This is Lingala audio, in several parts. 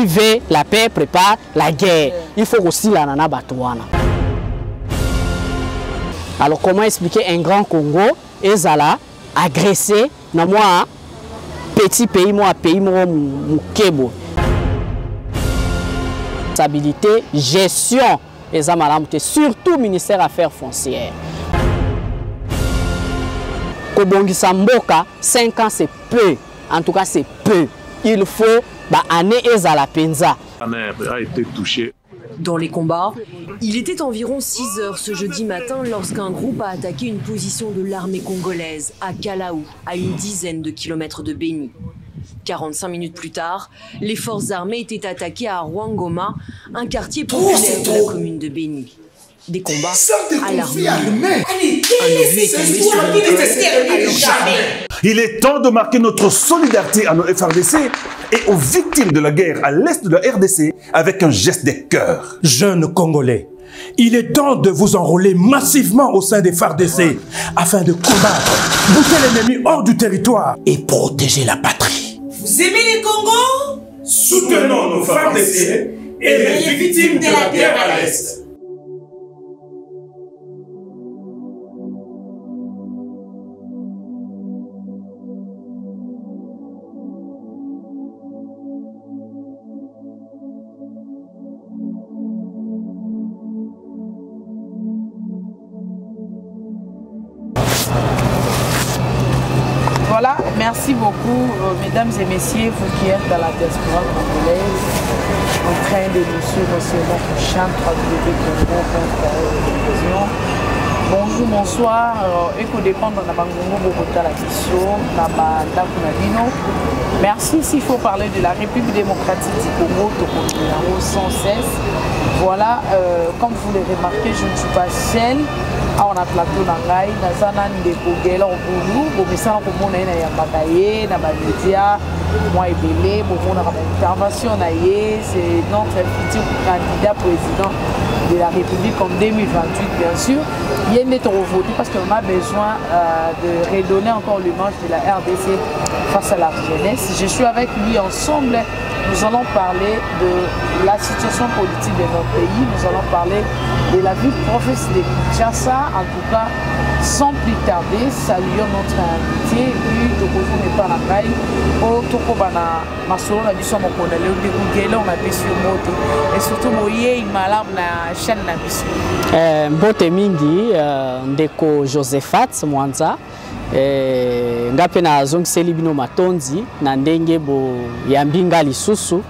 qui veut la paix prépare la guerre. Il faut aussi la nana batouana. Alors comment expliquer un grand Congo et Zala agressé dans moi petit pays moi pays moi mukebo. Stabilité, gestion et amalamte surtout ministère Affaires foncières. Kobongisa mboka 5 ans c'est peu. En tout cas c'est peu. Il faut année ezala penza. A été touché. Dans les combats, il était environ 6 heures ce jeudi matin lorsqu'un groupe a attaqué une position de l'armée congolaise à Kalaou, à une dizaine de kilomètres de Béni. 45 minutes plus tard, les forces armées étaient attaquées à Rwangoma, un quartier populaire de la commune de Béni. Des combats alarmants. Un obus est tombé sur une gueule. Il est temps de marquer notre solidarité à nos FRDC et aux victimes de la guerre à l'est de la RDC avec un geste des cœurs. Jeunes Congolais, il est temps de vous enrôler massivement au sein des FARDC afin de combattre, bouter l'ennemi hors du territoire et protéger la patrie. Vous aimez les Congos? Soutenons nos FARDC et les victimes de la guerre à l'est. Voilà, merci beaucoup, mesdames et messieurs, vous qui êtes dans la diaspora congolaise, en train de nous suivre sur notre chaîne www.congo.télévision. Bonjour, bonsoir, éco dépendre de la Bangongo Bogota la mission, la Banda Kunabino. Merci, s'il faut parler de la République démocratique du Congo, numéro 116. Voilà, comme vous l'avez remarqué, je ne suis pas seule. On a plateau Nangai, Nazana Ndekogela Obulu, Bomisana Komona na Yambakaye, na Bamédia, moi et Belé, Bomo na intervention naïe, c'est notre futur candidat président de la République en 2028, bien sûr. Il y a une lettre aujourd'hui parce qu'on a besoin de redonner encore l'image de la RDC face à la jeunesse. Je suis avec lui ensemble. Nous allons parler de la situation politique de notre pays. Nous allons parler de la vie professionnelle de Kinshasa. En tout cas, sans plus tarder, saluons notre invité. Puis, Tokozo n'est pas la caille. Au Tokobana, Masolo, on a dit son mot qu'on allait au dégoûter. On a pu sur moto. Et surtout, Moye, il m'a l'air la chaîne n'a pu. Mbote mingi, Ndeko Josephat Mwanza. Ngape na zongiseli bino matondi na ndenge bo yambinga lisusu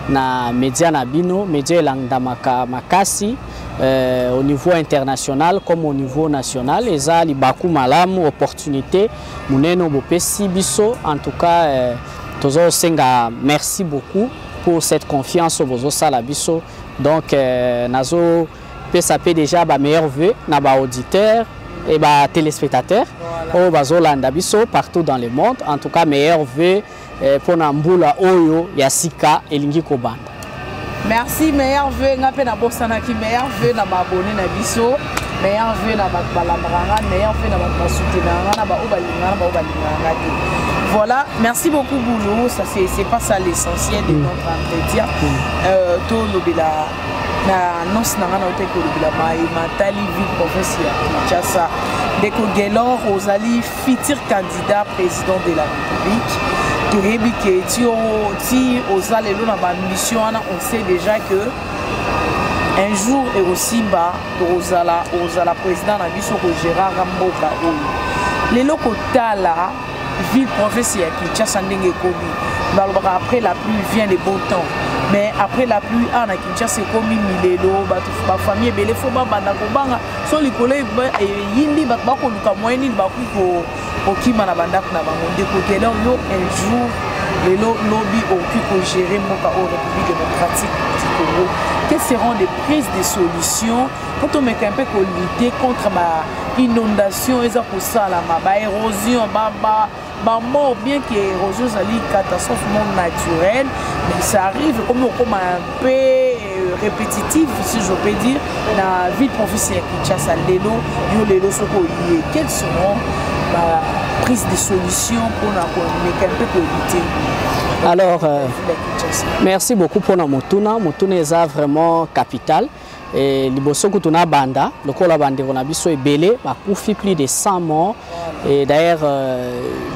na media na bino media elangdamaka makasi au niveau international comme au niveau national eza libaku malamu opportunité muneno bopesi biso en tout cas tozo senga merci beaucoup pour cette confiance bozo sala biso donc nazo pesa pe déjà ba meilleurs vœux na ba auditeurs et bah, téléspectateurs au Bazolanda Biso partout dans le monde. En tout cas, meilleurs vœux pour Nambula Oyo Yasika et Lingi Kobanda. Merci, meilleurs vœux. Ngapena Bosanaki, meilleurs vœux na abonné na Biso, meilleurs vœux na Balambranga, meilleurs vœux na Basutenanga, na Baobalingana, Baobalingana. Voilà, merci beaucoup Boulou. Ça c'est pas ça l'essentiel de notre entretien. Tout l'obéla. Na nos nangana oteko lobila mai matali vie professeur Kinshasa Ndeko Gelor Ozali futur candidat président de la République toyebi ke ti ozalelo na ba mission on sait déjà que un jour et aussi bas ozala président na biso ko Gérard Mboka oyo lelo kotala ville professeur Kinshasa ndenge kobi balobaka après la pluie vient le beau temps. Mais après la pluie, on a Kinshasa c'est comme milelo, ma famille belé faut ba banda ko banga so likolo yindi ba ko luka moyeni ba ko kima na banda na bango Ndeko Gelor yo un jour le lobby occupe gérer moka au République démocratique du Congo. Quelles seront les prises de solutions quand on met un peu pour lutter contre ma inondation et ça pour ça la ma érosion mort bien que l'érosion c'est une catastrophe non naturelle mais ça arrive comme un peu répétitif si je peux dire dans la ville professionnelle Kinshasa lelo soko yé quelles seront prises de solutions pour mettre un peu pour lutter. Alors, merci beaucoup pour notre Mutuna. Mutuna est vraiment capital. Et liboso kutuna banda, le kola bande on a biso ebele, ba koufi plus de 100 morts. Et d'ailleurs,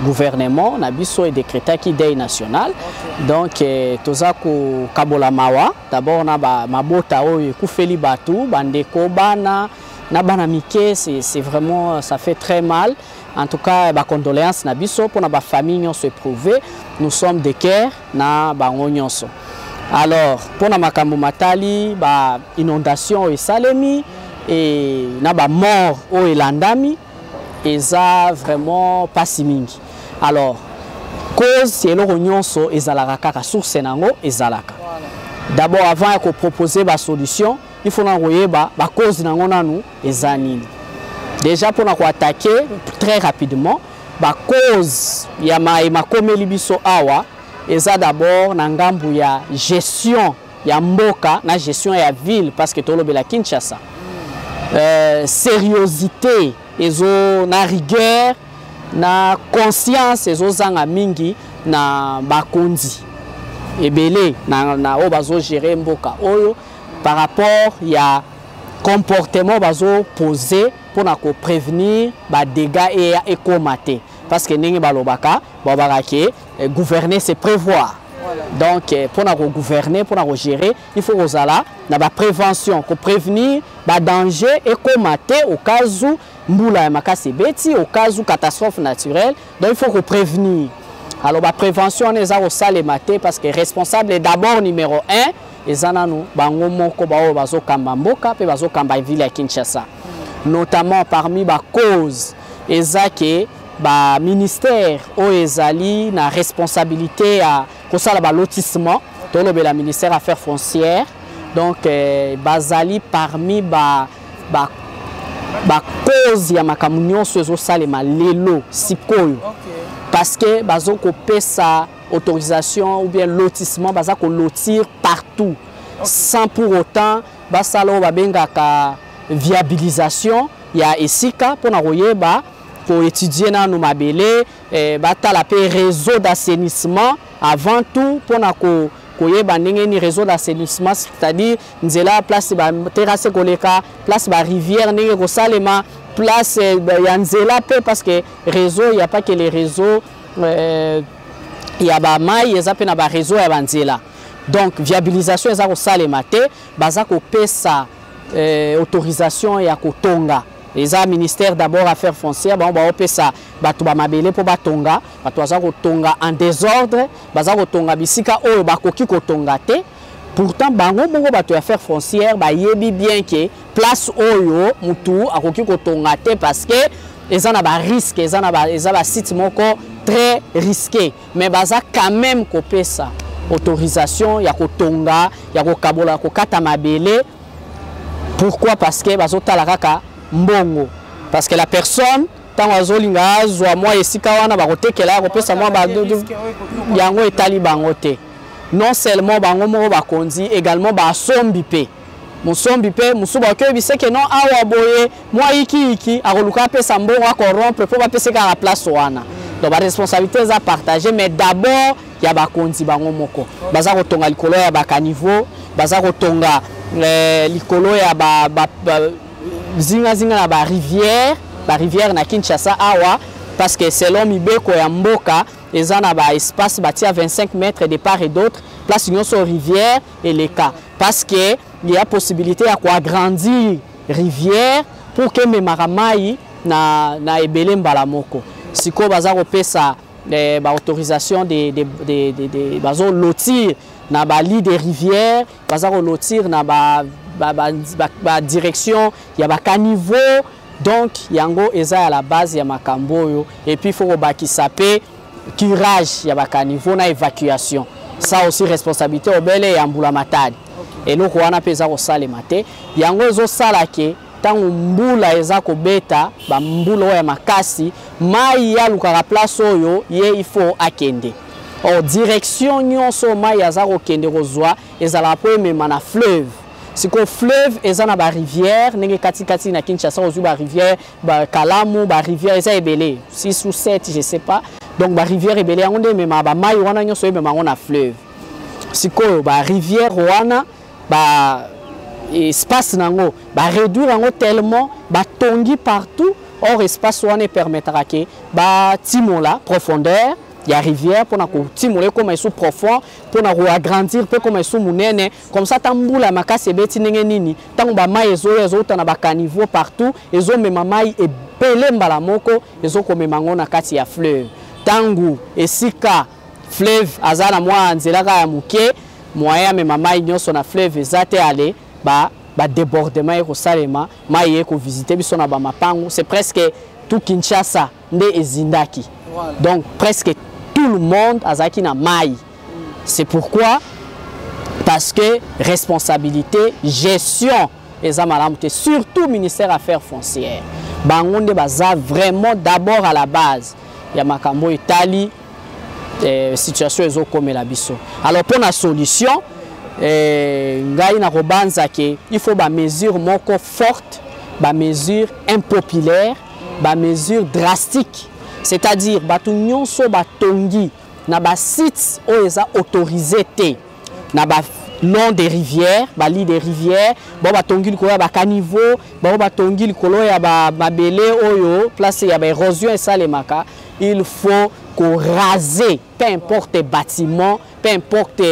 gouvernement, on a biso et décrété qui deuil national. Donc, toza ko kabola mawa. D'abord, on a ba mabota oyo koufeli batu, bande ko bana, na bana mike, c'est vraiment, ça fait très mal. En tout cas, ba condoléances na biso pour na ba famille se prouver. Nous sommes de cœur na ba nyonso. Alors, pour na makambo matali, ba inondation et salemi et na ba mort o elandami, eza vraiment pas si mingi. Alors, cause yelo nyonso ezalaka kaka source nango ezalaka. D'abord, avant de proposer ba solution, il faut na royeba ba cause nango nanu ezanini. Déjà pour na attaquer très rapidement, ba cause ya makomeli biso awa eza d'abord na ngambu ya gestion ya mboka na gestion ya ville parce que tolobela Kinshasa. Sérieuxité ezo na rigueur na conscience ezo zanga mingi na bakondi ebele na o bazo gérer mboka oyo par rapport ya comportement bazo poser pour na ko prévenir ba dégâts et écomater parce que ningi balobaka babaka gouverner c'est prévoir. Donc pour na gouverner pour na gérer il faut osala na ba prévention ko prévenir ba danger écomater au cas où mbula makasi beti au cas où catastrophe naturelle. Donc il faut ko prévenir. Alors la prévention on est au salemate parce que responsable est d'abord numéro 1 ezananu bango moko bao bazo kamba mboka pe bazo kamba ville ya Kinshasa. Notamment parmi ba cause ezake ba ministère o ezali na responsabilité à kosala ba lotissement tolo la ministère affaires foncières. Donc bazali parmi ba cause ya makamunyo sozo salema lelo sikoyo. Parce que bazo ko pesa autorisation ou bien lotissement baza ko lotir partout sans pour autant basalo babenga ka viabilisation ya esika pour na royeba pour étudier na no mabele batala pe réseau d'assainissement avant tout pour na ko koyeba ndenge ni réseau d'assainissement c'est-à-dire nzela place ba terrasse koleka place ba rivière ndenge ko salema place ya nzela pe parce que réseau il y a pas que les réseaux il y a ba mai eza pe na ba réseau ya banzela. Donc viabilisation eza ko salema te baza ko pesa autorisation ya kotonga. Les ministères d'abord affaires foncières ba opesa batu ba mabele po batonga batu baza kotonga en désordre baza kotonga bisika oyo bakoki kotonga te. Pourtant bango bongo batu affaires foncières ba yebi bien que place oyo mutu akoki kotonga te parce que eza na ba risque eza ba site moko très risqué mais baza quand même kopesa autorisation ya kotonga ya kokabola kokata mabele. Pourquoi? Parce que bazotala kaka mbongo parce que la personne tant azolinga azwa moi esika wana bakotekela kopesa moi ba yango etali bango te. Non seulement bango moko bakonzi également ba sombi pe musombi pe musuba ke bise que non awa boye moi iki akoluka pesa mbongo akorrompre po bapesa ka la place wana. Donc la responsabilité est à partager mais d'abord il y a bakonzi bango moko baza kotonga likolo ya bakaniveau baza kotonga likolo ya zinga na ba rivière na Kinshasa awa parce que selon mibeko ya mboka ezana ba espace bâti à 25 mètres de part et d'autre place union sur rivière et les cas parce que il y a possibilité à quoi agrandir rivière pour que memaramai na ebele mbala moko siko baza kopesa ba autorisation de bazo lotir na ba lit des rivières baza ko lotir na ba direction ya ba caniveau. Donc yango eza à la base ya makamboyo et puis il faut bakisa pe curage ya ba caniveau na évacuation. Ça aussi responsabilité obele ya mbula matadi. Et loko wana peza ko salema te yango ezo sala ke tangu mbula eza ko beta ba mbula ya makasi mai ya lukaka place oyo ye il faut akende. Or direction nyonso mai ya za ko kende kozwa ezala po mema na fleuve. Si ko fleuve eza na ba rivière nenge kati na Kinshasa ozu ba rivière ba Kalamu ba rivière eza ebele 6 ou 7 je sais pas donc ba rivière ebele yango nde mema ba mai wana nyonso emema ngo na fleuve sikoyo ba rivière wana ba espace nango ba réduire yango tellement ba tongi partout or espace wana permettra que ba timola profondeur ya rivière pour na ko timoler comme ils sont profond pour na ko agrandir peu comme ils sont munene comme ça tambula makasi ebeti ndenge nini tango ba mai ezo tana ba caniveau partout ezo mema mai ebele mbala moko ezo ko mema ngo na kati ya fleuve tangu esika fleuve azana mwa nzela ka ya muke moyen mema mai nyonso na fleuve ezate aller ba débordement eko salema mai eko visiter biso na ba mapango c'est presque tout Kinshasa nde ezindaki donc presque tout le monde azaki na mai c'est pourquoi parce que responsabilité gestion eza malamu te surtout ministère affaires foncières bango nde baza vraiment d'abord à la base ya makambo etali situation ezokomela biso alors pour la solution ngai na kobanza ke il faut ba mesure moko forte ba mesure impopulaire ba mesure drastique c'est-à-dire bato nyonso batongi na ba sites oyo eza autorisé te na ba long des rivières ba lit des rivières bo batongi likolo ya ba caniveau bo batongi likolo ya ba mabele oyo place ya ba érosion esalemaka il faut qu'on raser peu importe bâtiment peu importe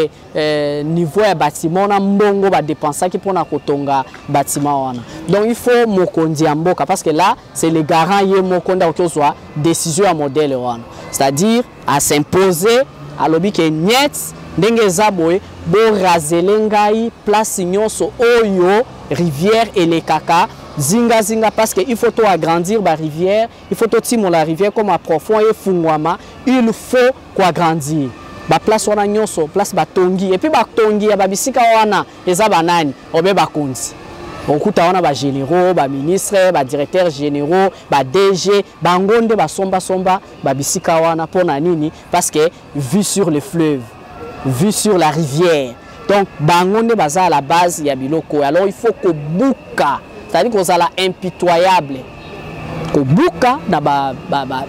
niveau ya bâtiment na mbongo ba dépenser qui pour na kotonga bâtiment wana donc il faut mokondi ya mboka parce que là c'est le garant ye mokonda okozwa décision ya modèle wana c'est-à-dire à s'imposer à lobi ke net ndenge zaboye bo razele ngai place nyonso oyo rivière et les kaka zinga parce que il faut tout agrandir la rivière il faut tout timo la rivière comme à profond et fungwama il faut quoi agrandir ba place wana nyonso place batongi et puis batongi ya babisika wana eza banani obe bakonzi okuta wana ba généraux ba ministres ba directeurs généraux ba DG bangonde ba somba babisika wana pona nini parce que vue sur le fleuve vue sur la rivière donc bangonde baza à la base ya biloko alors il faut que buka c'est-à-dire qu'on a impitoyable ko buka na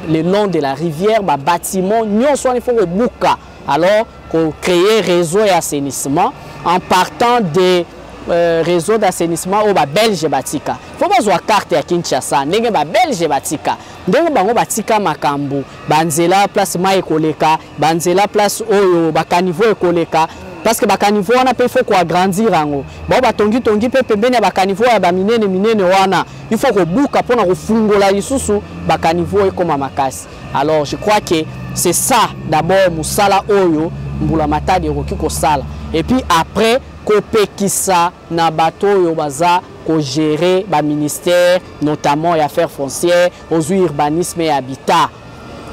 le long de la rivière ba bâtiment nyonso il faut ko buka alors qu'on crée réseau et assainissement en partant des réseaux d'assainissement au Belge batika faut pas voir carte ya Kinshasa ndenge ba Belge batika ndenge bango batika makambo banzela place mai koleka banzela place oyo ba caniveau ekoleka parce que ba caniveau wana pe faut ko agrandir ango ba batongi pe pembeni ya ba caniveau ya ba minene wana il faut ko buka pona ko fungola lisusu ba caniveau ekoma makasi alors je crois que c'est ça d'abord musala oyo mbula matadi roki ko sala et puis après ko pekisa na bato oyo baza ko gérer ba ministère notamment les affaires foncières aux urbanisme et habitat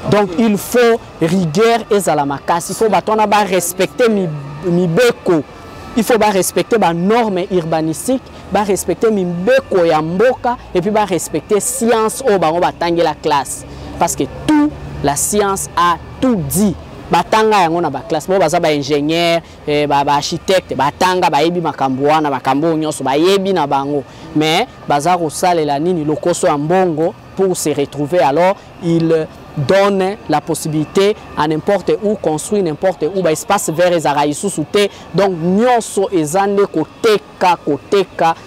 donc il faut rigueur et zalamakasi il faut batona ba respecter mibeko il faut ba respecter ba normes urbanistiques ba respecter mibeko ya mboka et puis ba respecter science o bango batangi la classe parce que tout la science a tout dit batanga yango na ba classe bo baza ba ingénieur ba architecte batanga ba yebi makambo wana makambo nyonso ba yebi na bango mais baza ko salela nini lokoso ya mbongo pour se retrouver alors il donne la possibilité à n'importe où construire n'importe où ba espace vert ezara isusu te donc nyonso ezande koteka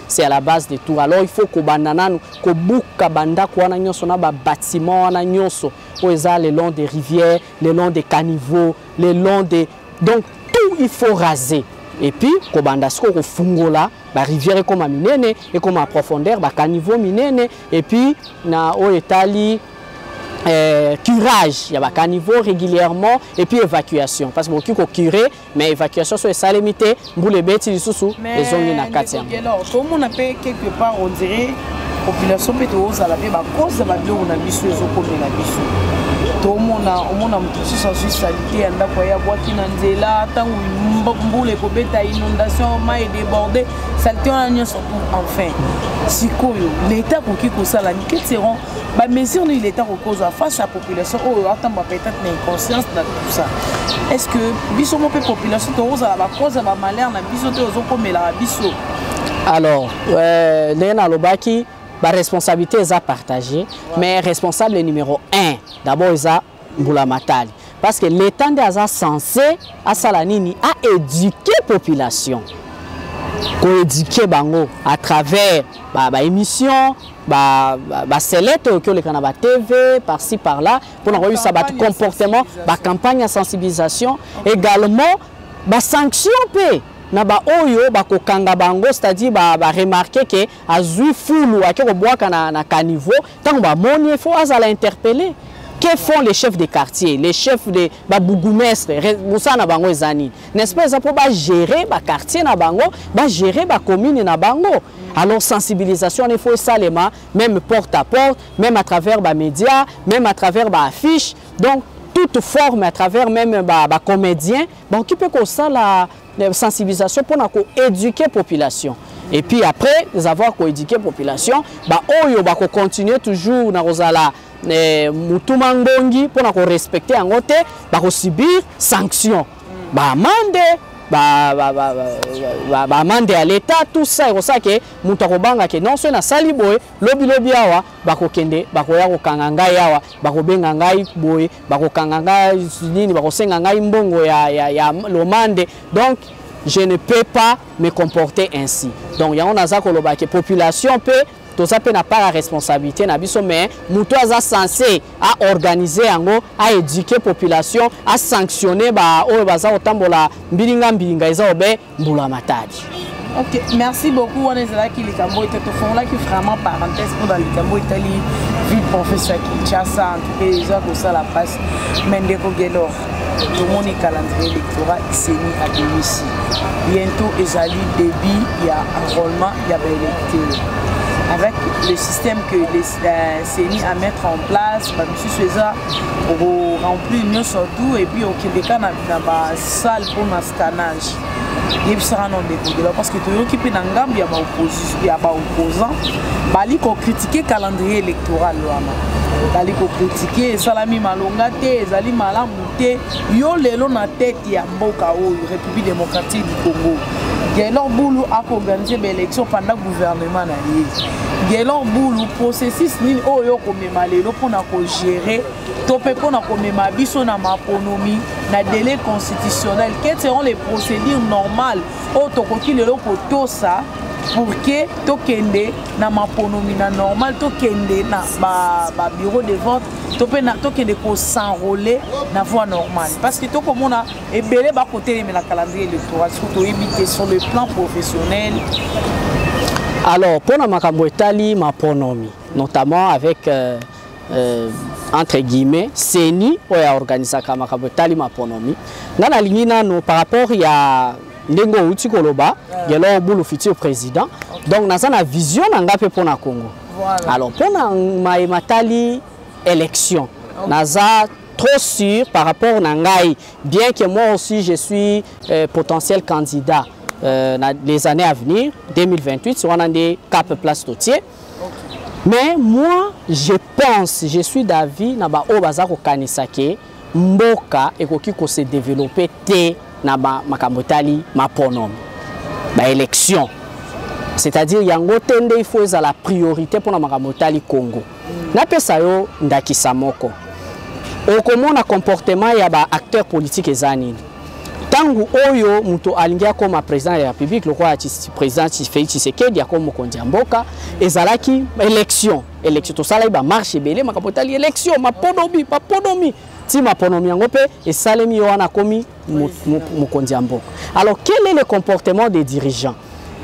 c'est à la base de tout alors il faut ko banananu ko buka banda ko wana nyonso na ba bâtiment wana nyonso o eza le long des rivières le long des caniveaux le long des donc tout il faut raser et puis ko banda siko ko fungola ba rivière comme minene et comme à profondeur ba caniveau minene et puis na o etali curage, il y a un caniveau régulièrement et puis évacuation parce que beaucoup ont curé mais évacuation sur les salles limitées pour les bêtes les sous les zones na katia. Alors tout le monde a payé quelque part on dirait population peut aux à la vie cause de la vie on a biso ezo comme la biso. Tout le monde a mtusi sans suicide anda kwa ya boaki na nzela tangu mbule ko beta inondation mai débordé salté on a nyonso enfin sikoyo l'état pour qui ko sala ni seront ba mesure ni l'état ko cause face à la population oh attend peut-être inconscience dans tout ça est-ce que biso mo pe population to aux à la cause ba malheur na biso to zo comme la biso alors Léna Lobaki la responsabilité est à partager, mais responsable numéro 1, d'abord, mbula matali parce que l'état nde aza censé asala nini a éduquer population ko éduquer bango à travers ba émission ba selete oyo le kana ba TV par-ci par-là pour envoyer ça ba comportement ba campagne de sensibilisation également ba sanction pe na ba oyo ba kokanga bango c'est-à-dire ba remarquer que azui fulu akeko boaka na caniveau tant ba moni faut azala interpeller. Que font les chefs de quartier, les chefs de bourgmestre, n'est-ce pas, pour gérer le quartier, gérer la commune, alors sensibilisation, il faut ça, même porte à porte, même à travers les médias, même à travers les affiches, donc toute forme à travers même les comédiens, qui peut que ça la sensibilisation pour éduquer la population. Et puis après, avoir éduquer la population, on continuer toujours dans mutumangongi pour respecter en côté subir sanctions amende amende à l'état tout ça et ça que mutakobanga que non c'est na sali boy lobi awa bakokende bakoya kokanga ngai awa bakobenga ngai boy bakokanga ngai nini bakosenga ngai mbongo ya lomande donc je ne peux pas me comporter ainsi donc ya on a ça koloba que population peut tout ça n'a pas la responsabilité mais muto aza censé à organiser à éduquer population à sanctionner oyo baza otambola mbilinga eza obe mbula matadi. Ok, merci beaucoup. On est là qui les Cambo étaient au fond là qui vraiment parenthèse pour dans les Cambo Italie ville professeur Kinshasa en tout cas ils ont ça la passe Mendeko Gelor tout le monde est calendrier électoral CENI à domicile bientôt ezali débit il y a enrôlement il y a électeur avec le système que les CENI à mettre en place, M. Sueza pour remplir mieux surtout et puis au Québec dans la salle pour le scannage. Il sera non découvert parce que tout le monde qui peut dans Gambe il y a des opposants, bali ko critiquer calendrier électoral bali ko critiquer salami malonga te ezali malamu te yo lelo na tête ya mboka oyo République démocratique du Congo. Gelor Boulou a organisé l'élection pendant le gouvernement. Gelor Boulou, processus ni oyo komema lelo pona ko gérer topé pona komema biso na maponomi na délai constitutionnel. Quelles seront les procédures normales au tokoki lelo ko tosa pour que tokende na maponomi na normal tokende na ba bureau de vote topé na tokende ko s'enrôler na voie normale parce que to comme on a ebelé ba côté mais la calendrier électoral surtout éviter sur le plan professionnel. Alors pour la makambo etali maponomi notamment avec entre guillemets CENI ou a organisé makambo etali maponomi na lingina no par rapport il y a Ndengo uti koloba Gelor Boulou futur président donc na sana vision nga pe pona Congo. Alors pona matali élection naza trop sûr par rapport à ngai bien que moi aussi je suis potentiel candidat les années à venir 2028 sur un des cap place totier mais moi je pense je suis d'avis na ba obaza ko kanisake mboka ekoki ko se développer te na makambotali maponomi ba élection c'est-à-dire yango tende il faut la priorité pour na makambotali Congo na pesa yo ndakisa moko okomona comportement ya ba acteurs politiques ezanini tangu oyo muto alingia comme président de la République le roi président Félix Tshisekedi ya comme mokonzi ya mboka ezalaki élection to sala ba marche belé makambotali élection maponomi ti maponomi yango pe esalemi wana komi mokonzi ya mboka. Alors quel est le comportement des dirigeants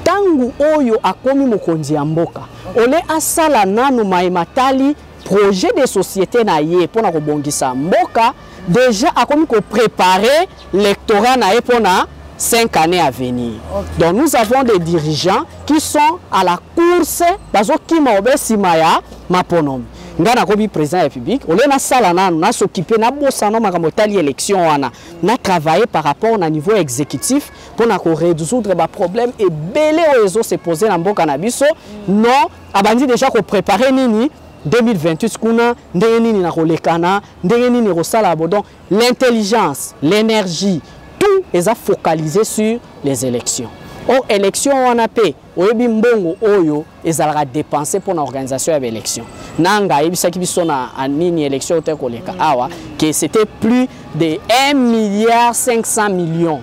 tangu oyo akomi mokonzi ya mboka ole asala nanu maimatali projet de société na ye pona ko bongisa mboka déjà akomi ko préparer l'électorat na ye pona 5 années à venir. Donc nous avons des dirigeants qui sont à la course bazo kima obesima ya maponomi ngana kobi président de la République ole na sala nanu na s'occuper na bosano makambo tali élection wana na travailler par rapport au niveau exécutif pour na ko résoudre ba problème et belé ozo se poser na mboka na biso non abandi déjà ko préparer nini 2028 kuna ndenge nini na kolekana ndenge nini rosala donc l'intelligence l'énergie tout est focalisé sur les élections. Or élection wana pe oyebi mbongo oyo ezalaka dépenser pour l'organisation de l'élection. nanga ebisaki biso na nini élection te koleka awa que c'était plus de 1,5 milliard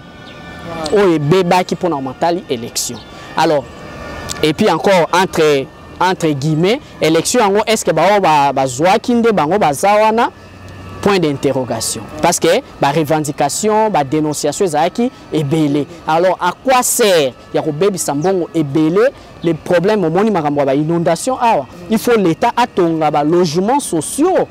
oyo bebaki pour na matali élection. Alors et puis encore entre guillemets élection yango est-ce que bazwaki nde bango bazawana point d'interrogation parce que ba revendication ba dénonciation ezaki ebele. Alors à quoi sert ya ko bebisa mbongo ebele les problèmes au moni makambo ba inondation awa il faut l'état atonga ba logements sociaux.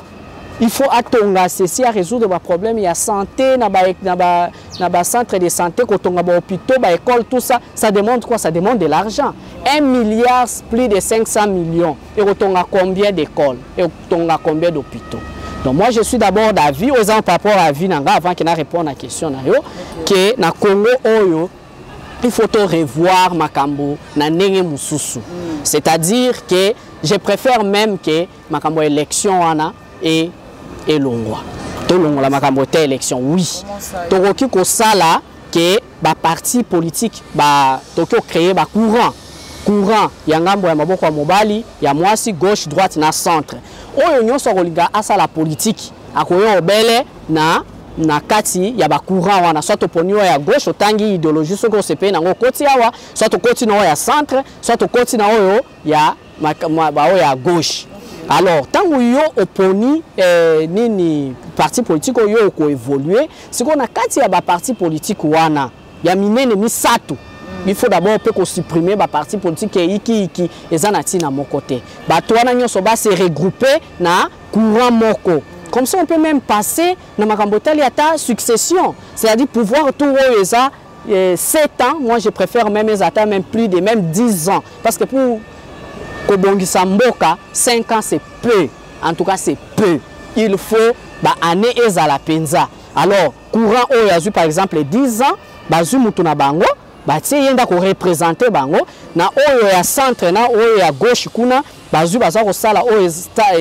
Il faut attendre ceci à résoudre les problèmes. Il y a santé, na centre de santé, quand on a des hôpitaux, des écoles, tout ça, ça demande quoi? Ça demande de l'argent. 1 milliard, plus de 500 millions. Et on a combien d'écoles? Et on a combien d'hôpitaux? Donc moi, je suis d'abord d'avis, aux gens par rapport à la vie, avant qu'il réponde à la question, que na Congo, il faut revoir Makambo, na nenge mususu. C'est-à-dire que je préfère même que Makambo élection et longwa to longola makambo te élection oui tokoki ko sala que ba parti politique ba tokyo créer ba courant ya ngambo ya maboko ya mobali ya mwasi gauche droite na centre oyo nyonso kolinga asala politique akoyo obele na kati ya ba courant wana soit oponiwa ya gauche otangi idéologie soko sepe nango koti awa soit okoti na ya centre soit okoti na oyo ya ba oyo ya gauche. Alors, tant que yo oponi nini parti politique yo ko évoluer, c'est qu'on a kati ya ba parti politique wana ya minene misato. Il faut d'abord peut supprimer ba parti politique iki ezanati na mon côté. Ba to wana nyoso ba se regrouper na courant moko. Comme ça on peut même passer na makambo tali ata succession, c'est-à-dire pouvoir tout eza 7 ans, moi je préfère même même plus de même 10 ans parce que pour Kobongisa mboka 5 ans c'est peu, en tout cas c'est peu. Il faut année ezala penza. Alors courant oyazu par exemple 10 ans, bazu mutuna bango, batie yenda ko représenter bango na oyo ya centre na oyo ya gauche kuna bazu baza ko sala oyo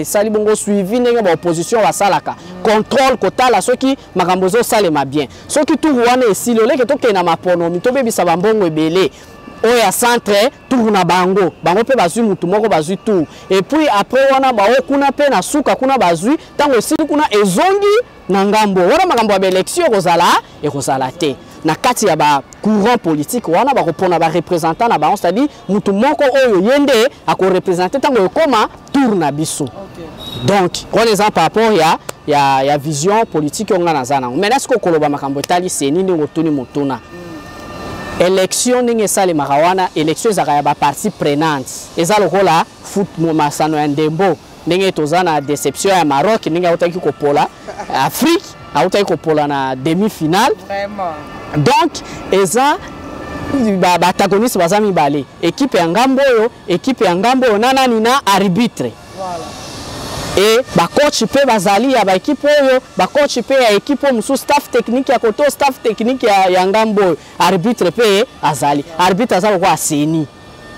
sali bongo suivi ndenge ba opposition wa salaka. Contrôle kotala soki makambo zo salema bien. Soki tout wana esilole ke to na mapono mito bebisa bambongo ebele. Oya centre tourna bango pe bazui mutu moko bazui tout et puis après wana ba kuna pe na suka kuna bazui tango sili kuna ezongi na ngambo wana makambo ya élection kozala te na kati ya ba courant politique wana ba kopona ba représentant na ba c'est-à-dire mutu moko oyo yende ako représenter tango ekoma tourna biso. Donc on exemple par rapport ya vision politique on na zana mais est-ce que koloba makambo tali seni ndingo tuni motuna élection ninge sale marawana élection za ba partie prenante eza lokola foot masano ya ndembo ndenge tozana déception ya Maroc ninge utaki kopola Afrique utaki kopola na demi-finale vraiment. Donc eza ba antagoniste bazami balé équipe ya ngambo yo nani na arbitre voilà. Et ba coach pe bazali ya ba équipe oyo ba coach pe ya équipe musu staff technique ya koto staff technique ya ngambo arbitre pe azali arbitre azali kwa seni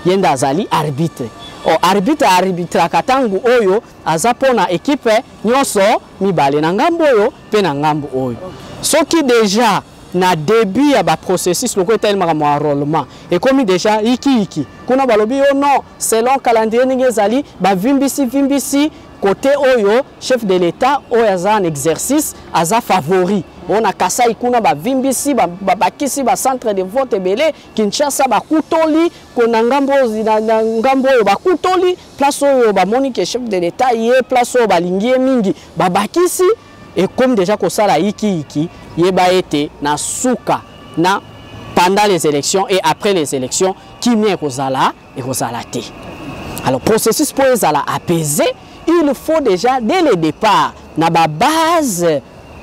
yenda azali arbitre o arbitre akatangu oyo azapona équipe nyonso mibale na ngambo oyo pe na ngambo oyo soki déjà na début ya ba processus loko etelema mo enrôlement et comme déjà iki kuna balobi yo non selon calendrier ningezali ba vimbisi côté oyo chef de l'état oyo un exercice aza favori on a kasai kuna ba vimbisi ba bakisi ba centre de vote belé Kinshasa ba kutoli kona ngambo oyo ba kutoli place oyo ba monique chef de l'état yé place oyo ba lingie mingi ba bakisi et comme déjà ko sala iki yeba été na suka na pendant les élections et après les élections qui n'est kozala et kozala té. Alors processus pour ezala apaiser, il faut déjà dès le départ na ba base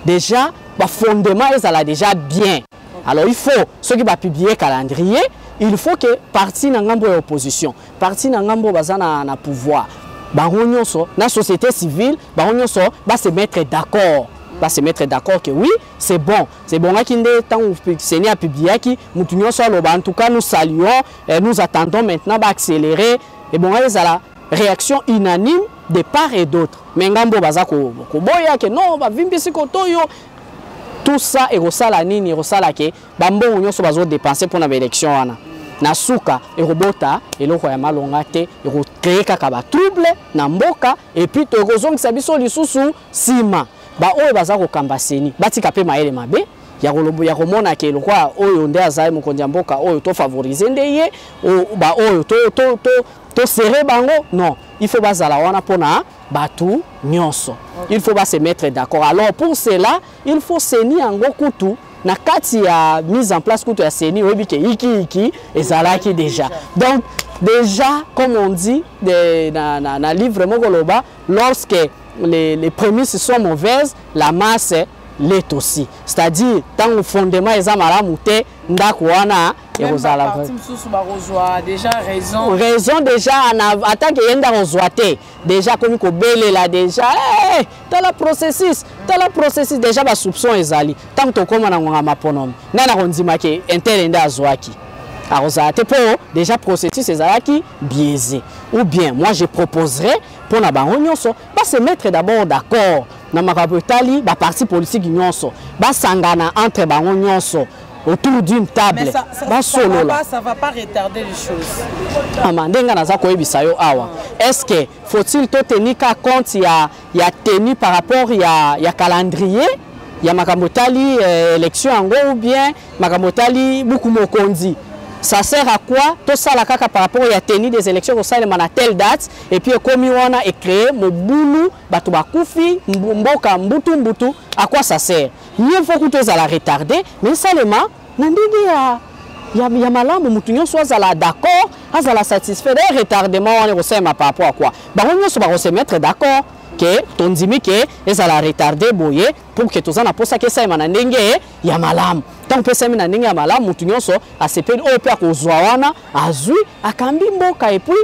déjà ba fondement ezala déjà bien. Alors il faut ceux qui va publier calendrier, il faut que parti na ngambo ya opposition, parti na ngambo bazana na pouvoir. Bango nyonso na société civile, bango nyonso va se mettre d'accord. Va se mettre d'accord que oui, c'est bon. C'est bon akinde tant ou Seigneur a publié qui mutu nyonso aloba en tout cas nous saluons et nous attendons maintenant d'accélérer et bon la réaction unanime de part et d'autre. Mais ngambo bazako boya que non ba vimbisi kotoyo tout ça et rosala nini rosala que bambo nyonso bazo dépenser pour na élection wana. na suka erobota eloko ya malonga te créer kaka ba trouble na mboka et puis to kozongisa biso lisusu sima ba oyo baza ko kamba seni batika pe maele mabe ya komona ke lokwa oyo nde azali mokonzi ya mboka oyo to favoriser nde ye ba oyo to serrer bango non il faut bazala wana pona batu nyonso il faut se mettre d'accord alors pour cela il faut seni yango kutu na kati ya mise en place kutu ya seni oyebi ke iki ezalaki déjà donc déjà comme on dit na livre mokoloba lorsque les prémices sont mauvaises la masse l'est aussi. C'est-à-dire, tant au fondement, ils ont malamu te, ndakwana, et vous allez déjà raison. Raison déjà, en tant que yenda rozwate, déjà comme ko belé là déjà, dans la processus, déjà ba soupçon ezali. Tant que comme na ngama ponom, na na rondima ke interenda azwaki. Arozate pour déjà processus ezalaki biaisé. Ou bien moi je proposerais pour na bango nyonso, pas se mettre d'abord d'accord. Na makabotali ba parti politique nyonso ba sangana entre bango nyonso autour d'une table ba solo là ça va pas retarder les choses amandenga naza koyebisa yo awa est-ce que faut-il to tenir compte ya tenir par rapport ya calendrier ya makabotali élection yango ou bien makabotali beaucoup mokonzi. Ça sert à quoi? Tout ça, la caca par rapport à la tenue des élections au sein de telle date. Et puis, comme on a créé mon boulou, batuba koufi, mboka, mbutu, à quoi ça sert? Mieux faut que tu la retarder, mais seulement, il y a malamu, moutonnion soit d'accord, à la satisfaire, retardement, on est au sein par rapport à quoi? Bah, on se mettre d'accord. Que ton dimi que les ala retarder boyer pour que tous en pour ça que ça manandenge ya malam tant que ça manandenge ya malam mutunyo so a se peut au père kozwana azui akambi mboka et puis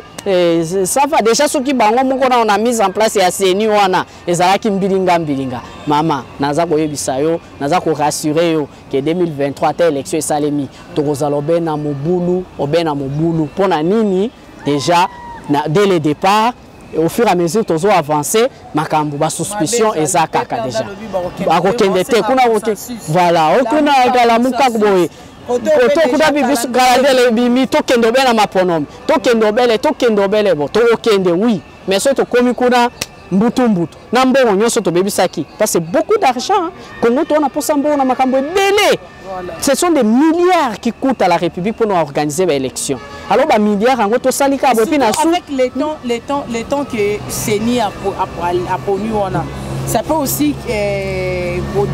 ça va déjà ceux qui bango moko na on a mis en place ya seni wana ezala ki mbilinga mama naza koyebisa yo naza ko rassurer yo que 2023 ta élection esalemi to kozalobe na mobulu obena mobulu pona nini déjà dès le départ. Et au fur et à mesure que tu as avancé, makambu ba suspicion eza kaka déjà. Bakokende te kuna voilà, okuna kala muka boye. Koto kuna bibisu garadele bimi to kendo bela maponom. To kendo bele bo. To kende oui, mais so to komi kuna mbutu. Na mbongo nyonso to bebisaki parce que beaucoup d'argent Congo to na posa mbongo na makambo belé. Ce sont des milliards qui coûtent à la République pour nous organiser l'élection. Alors, les milliards, avec les temps que Seni a connu, ça peut aussi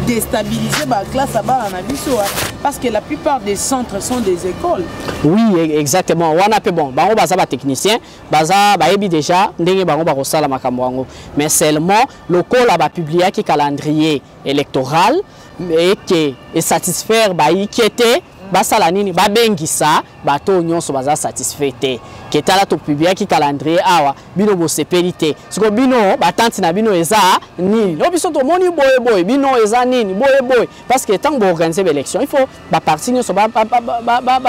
déstabiliser la classe parce que la plupart des centres sont des écoles. Oui, exactement. On a bon, on a technicien, déjà, mais seulement le col a publié un calendrier électoral et qui est satisfaire qui était basala nini babengisa bato nyonso baza satisfait te ketala to publier ki calendrier awa bino bo sepelité siko bino batanti na bino eza nini no biso to moni boye bino eza nini boye parce que tant bo organiser l'élection il faut ba parti nyonso ba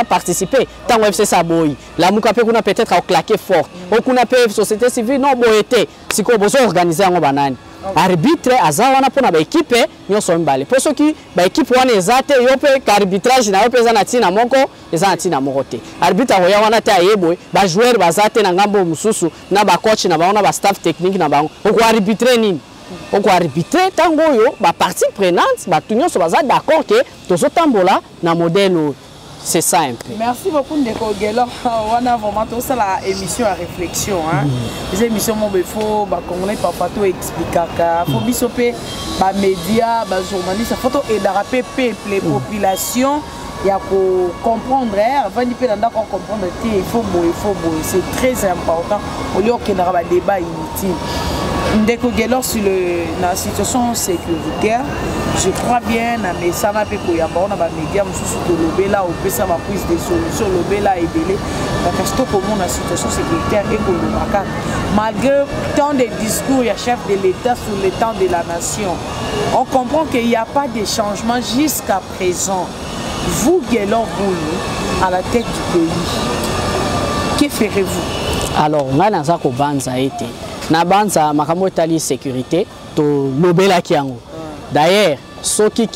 participer tant FC sa boy la muka pe kuna peut-être au claquer fort o kuna pe société civile non boyete siko bozo organiser ngo banani arbitre azawana pona ba équipe nyonso mbale pour ceux qui ba équipe wana ezate yo pe arbitrage na yo pe zana tina moko ezana tina moko te arbitre oya wana ta yeboy ba joueur bazate na ngambo mususu na ba coach na baona ba staff technique na bango oko arbitrer nini oko arbitrer tango yo ba partie prenante ba nyonso baza d'accord que tozo tambola na modèle. C'est ça un peu. Merci beaucoup Ndeko Gelor. On a vraiment tout ça la émission à réflexion les émissions mon faut ba congolais papa to expliquer faut bisoper ba médias ba journalistes photo et d'arraper peuple les populations il y a pour comprendre avant de comprendre il faut c'est très important au lieu qu'il y ait un débat inutile. Ndeko Gelor sur la situation sécuritaire, je crois bien mais ça va pas y avoir des médias surtout le là au pesa ma prise de solution le là et délai parce que comment la situation sécuritaire économique malgré tant de discours il y a chef de l'État sur le temps de la nation on comprend qu'il n'y a pas de changement jusqu'à présent. Vous Gelor à la tête du pays, que ferez-vous? Alors on a dans ko banza été na banza makambo tali sécurité to lobela kiango. D'ailleurs, ceux qui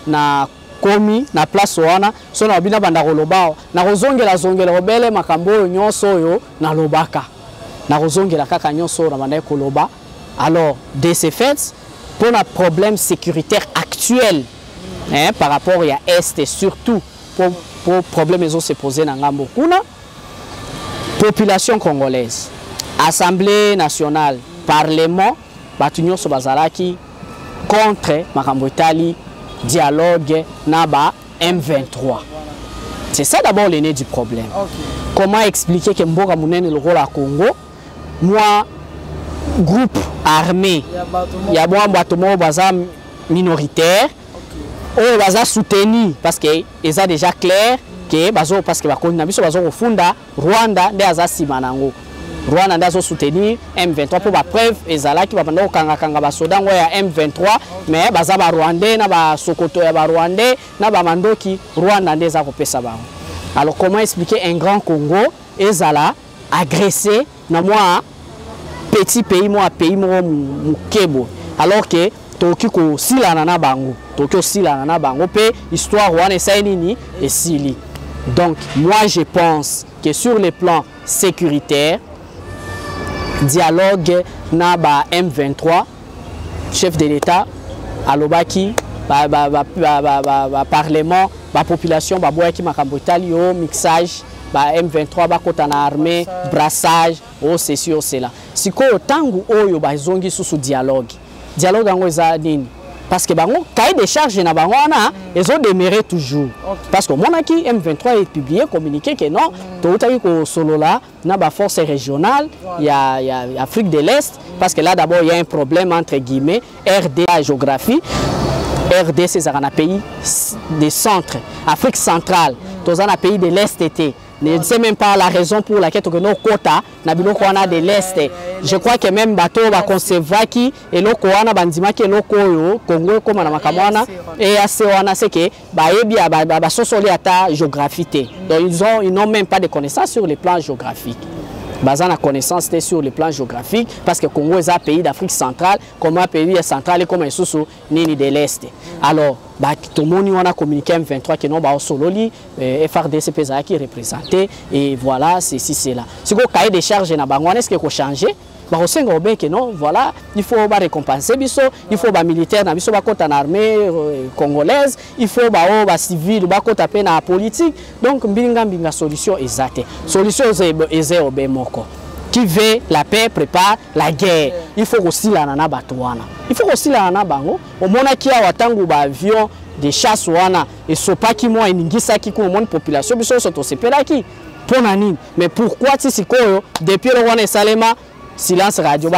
na komi na place wana so na bina banda koloba na kozongela obele makambo oyo nyonso oyo na lobaka na kozongela kaka nyonso na banda koloba. Alors de ce fait pour un problème sécuritaire actuel par rapport à Est et surtout pour problème ils ont se posé dans ngambo kuna population congolaise, Assemblée nationale, Parlement, Batunyo Sobazalaki contre Makambo Itali, dialogue Naba M23. C'est ça d'abord l'aîné du problème. Okay. Comment expliquer que Mboka Mounen le rôle à Congo, moi, groupe armé, il y a un bâtiment minoritaire, on va soutenir parce qu'ils sont déjà clair. Parce que Rwanda nde simanango Rwanda nde soutenir M23 pour la preuve ezalaki bapanda kanga basoda ngo ya M23 mais baza ba Rwandais na ba Sokoto ya ba Rwandais na ba mandoki Rwanda nde za kopesa bango. Alors comment expliquer un grand Congo ezala agressé na moi petit pays moi pays mukebo alors que toki ko silana na bango toki silana na bango pe histoire wana esaini et sili. Donc, moi, je pense que sur le plan sécuritaire, dialogue na ba M23, chef de l'État, alobaki, parlement, population, boyaki makambo Itali, mixage, M23, kota na armée, brassage, ceci, cela. Si ko tangu oyo zongi sous dialogue, dialogue ango eza nini? Parce que bango cahier de charge na bango wana ils ont demeuré toujours. Okay. Parce que monaki M23 est publié communiqué que non to utaki ko solo là na ba force régionale il y a Afrique de l'Est parce que là d'abord il y a un problème entre guillemets RD géographie RD c'est un pays des centres Afrique centrale tous un pays de l'Est était. Je ne sais même pas la raison pour laquelle nos quotas nabiloko wana de l'Est. Je crois que même bateau va concevoir qui et loko wana bandima qui loko yo Congo comme na makamwana et assez wana c'est que baebi ba sosoli ata géographie. Donc ils n'ont même pas de connaissances sur le plan géographique. Basant la connaissance sur le plan géographique parce que Congo est un pays d'Afrique centrale comme un pays central et comme un sous nini de l'Est. Alors tout le monde a communiqué M23 qui n'ont pas solo FRDC qui est représenté et voilà ceci c'est là. Si vous cahier des charges na bango est-ce que vous changer? Que non, voilà, il faut récompenser biso, il faut ba militaire na biso ba kota na armée congolaise, il faut ba civil ba kota pe na politique. Donc mbinga solution exacte. Solution eze obemoko. Qui veut la paix prépare la guerre. Il faut aussi la nana batouana. Il faut aussi la nana bango. Au mona ki a watangu ba avion de chasse wana et sopa ki mo eningisa ki ko mon population biso soto sepela ki. Ponanine. Mais pourquoi si sikoyo depuis le wana salema silence radio,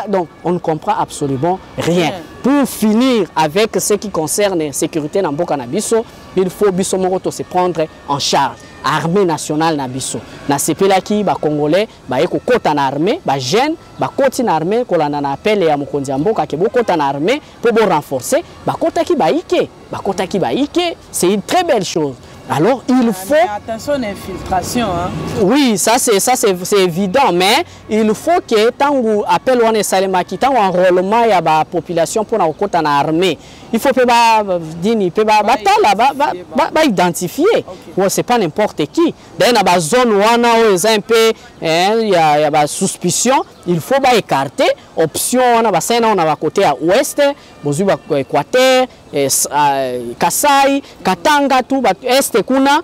donc on ne comprend absolument rien. Pour finir avec ce qui concerne la sécurité dans le Canabiso, il faut se prendre en charge. Armée nationale Nabiso. Na sepela ki ba Congolais ba eko kota na armée, ba jeune ba koti na armée ko la na appel ya mokonzi mboka ke bo kota na armée pour renforcer, ba kota ki ba ike, c'est une très belle chose. Alors il faut attention à l'infiltration hein? Oui, ça c'est évident mais il faut que tant que appel on est salema qui tant enrôlement ya ba population pour na kota na armée il faut que ba dini pe ba identifier okay. C'est pas n'importe qui dans la zone wana où un peu il y a ba suspicion il faut ba écarter option on a ba sena on a ba côté à ouest bozu ba Équateur Kasai Katanga tout ba est kuna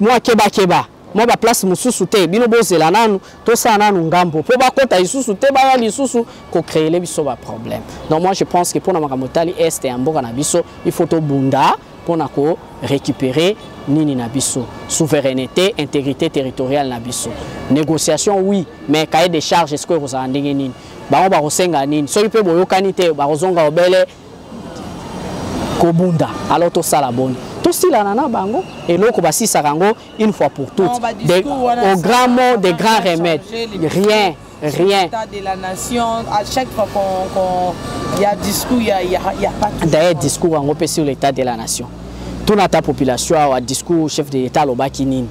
moi keba moi ba place mususu te bino bozela nanu to sa nanu ngambo po ba kota isusu te ba ya lisusu ko créer les biso ba problème. Donc moi je pense que pour na makamotali est et mboka na biso il faut to bunda pour na ko récupérer nini na biso souveraineté intégrité territoriale na biso négociation oui mais cahier des charges est-ce que vous en ndenge nini ba ba kosenga nini so pe boyokani te ba kozonga obele Kobunda, alors tout ça la bonne. Tout ça là nana bango et l'autre basi sarango une fois pour toutes. Au grand mot, des grands remèdes. Rien. L'état de la nation, à chaque fois qu'il y a discours, il y a pas tout. D'ailleurs, discours on peut sur l'état de la nation. Toute notre population a un discours chef de l'État au Bakinin.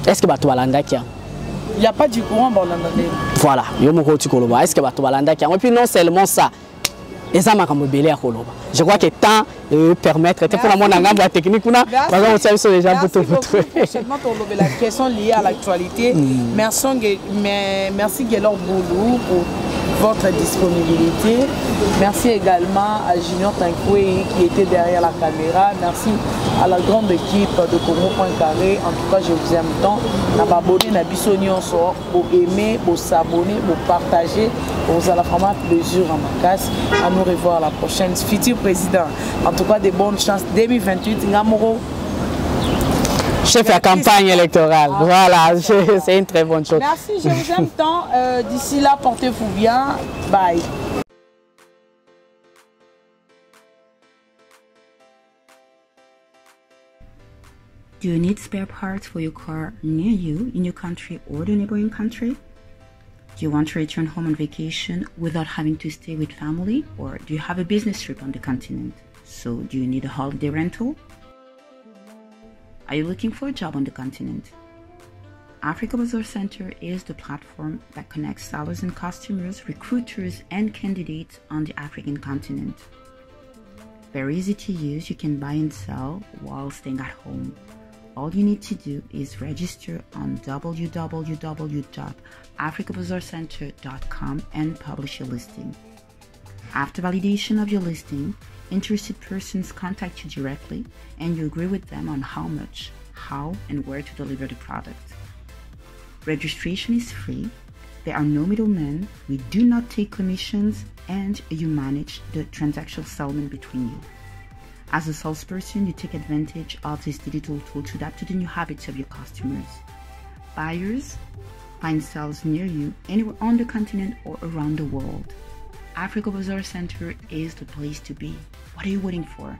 Est-ce que tu as l'anda qui a? Il n'y a pas du courant dans l'anda. Voilà, est-ce que tu as l'anda qui a? Et puis non seulement ça. eza makambo belé ya koloba. Je crois que temps permettre te pour la monde ngamba technique kuna baza on sait déjà buto buto. Seulement pour la question liée à l'actualité. Merci Guélor Boulou pour votre disponibilité. Merci également à Junior Tankoué qui était derrière la caméra. Merci à la grande équipe de Congo.carré. En tout cas, je vous aime tant. N'abonnez pas à sort pour aimer, pour s'abonner, pour partager. Vous allez vraiment plaisir en ma casse. À nous revoir la prochaine. Futur président. En tout cas, de bonnes chances. 2028, Ngamoro. Chef à campagne électorale. Voilà, c'est une très bonne chose. Merci, je vous aime tant. D'ici là, portez-vous bien. Bye. Do you need spare parts for your car near you, in your country or the neighboring country? Do you want to return home on vacation without having to stay with family? Or do you have a business trip on the continent? So do you need a holiday rental? Are you looking for a job on the continent? Africa Bazaar Center is the platform that connects sellers and customers, recruiters, and candidates on the African continent. Very easy to use, you can buy and sell while staying at home. All you need to do is register on www.africabazaarcenter.com and publish your listing. After validation of your listing, interested persons contact you directly and you agree with them on how much, how, and where to deliver the product. Registration is free, there are no middlemen, we do not take commissions, and you manage the transactional settlement between you. As a salesperson, you take advantage of this digital tool to adapt to the new habits of your customers. Buyers find sales near you anywhere on the continent or around the world. Africa Bazaar Center is the place to be. What are you waiting for?